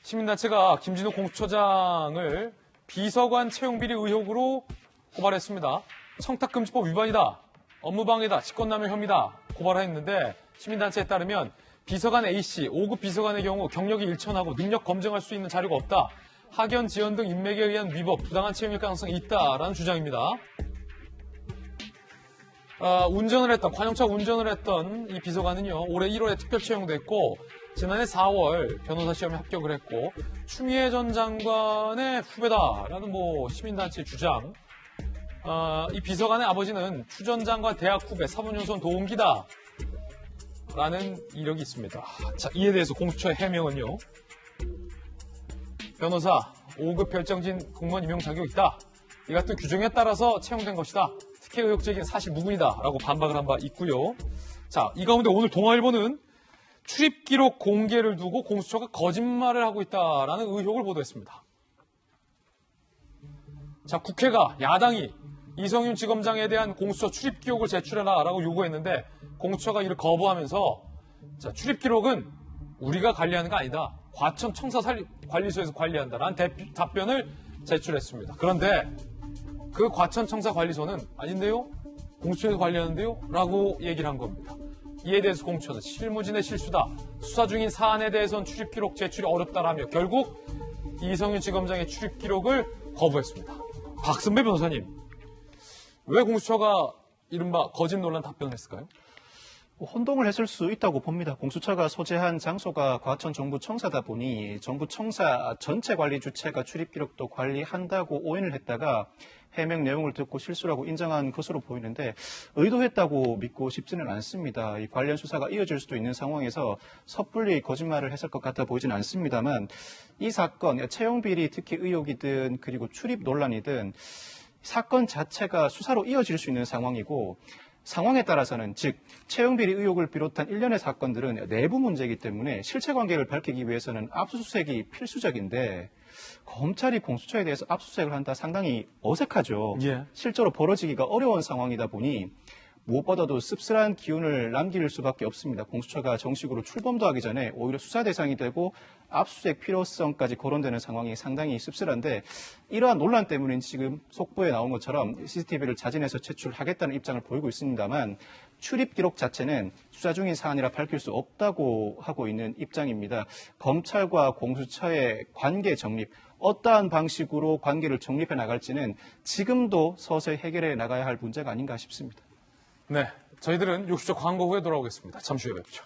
시민단체가 김진욱 공수처장을 비서관 채용비리 의혹으로 고발했습니다. 청탁금지법 위반이다, 업무방해다, 직권남용 혐의다 고발했는데 시민단체에 따르면 비서관 A씨, 5급 비서관의 경우 경력이 일천하고 능력 검증할 수 있는 자료가 없다. 학연, 지연 등 인맥에 의한 위법, 부당한 채용일 가능성이 있다라는 주장입니다. 관용차 운전을 했던 이 비서관은요, 올해 1월에 특별 채용됐고, 지난해 4월 변호사 시험에 합격을 했고, 추미애 전 장관의 후배다라는 시민단체 주장. 이 비서관의 아버지는 추 전 장관 대학 후배, 사법연수원 동기다. 라는 이력이 있습니다. 자, 이에 대해서 공수처의 해명은요, 변호사 5급 별정진 공무원 임용 자격이 있다. 이 같은 규정에 따라서 채용된 것이다. 특혜 의혹 제기는 사실 무근이다. 라고 반박을 한 바 있고요. 자, 이 가운데 오늘 동아일보는 출입 기록 공개를 두고 공수처가 거짓말을 하고 있다라는 의혹을 보도했습니다. 자, 국회가, 야당이 이성윤 지검장에 대한 공수처 출입 기록을 제출해라라고 요구했는데 공수처가 이를 거부하면서, 자, 출입 기록은 우리가 관리하는 거 아니다. 과천 청사관리소에서 관리한다라는 답변을 제출했습니다. 그런데 그 과천 청사관리소는 아닌데요? 공수처에서 관리하는데요? 라고 얘기를 한 겁니다. 이에 대해서 공수처는 실무진의 실수다. 수사 중인 사안에 대해서는 출입 기록 제출이 어렵다라며 결국 이성윤 지검장의 출입 기록을 거부했습니다. 박선배 변호사님, 왜 공수처가 이른바 거짓 논란 답변을 했을까요? 혼동을 했을 수 있다고 봅니다. 공수처가 소재한 장소가 과천 정부 청사다 보니 정부 청사 전체 관리 주체가 출입 기록도 관리한다고 오인을 했다가 해명 내용을 듣고 실수라고 인정한 것으로 보이는데 의도했다고 믿고 싶지는 않습니다. 이 관련 수사가 이어질 수도 있는 상황에서 섣불리 거짓말을 했을 것 같아 보이진 않습니다만 이 사건, 채용비리 특히 의혹이든 그리고 출입 논란이든 사건 자체가 수사로 이어질 수 있는 상황이고 상황에 따라서는 즉 채용비리 의혹을 비롯한 일련의 사건들은 내부 문제이기 때문에 실체관계를 밝히기 위해서는 압수수색이 필수적인데 검찰이 공수처에 대해서 압수수색을 한다 상당히 어색하죠. 예. 실제로 벌어지기가 어려운 상황이다 보니 무엇보다도 씁쓸한 기운을 남길 수밖에 없습니다. 공수처가 정식으로 출범도 하기 전에 오히려 수사 대상이 되고 압수수색 필요성까지 거론되는 상황이 상당히 씁쓸한데 이러한 논란 때문에 지금 속보에 나온 것처럼 CCTV를 자진해서 제출하겠다는 입장을 보이고 있습니다만 출입 기록 자체는 수사 중인 사안이라 밝힐 수 없다고 하고 있는 입장입니다. 검찰과 공수처의 관계 정립, 어떠한 방식으로 관계를 정립해 나갈지는 지금도 서서히 해결해 나가야 할 문제가 아닌가 싶습니다. 네, 저희들은 60초 광고 후에 돌아오겠습니다. 잠시 후에 뵙죠.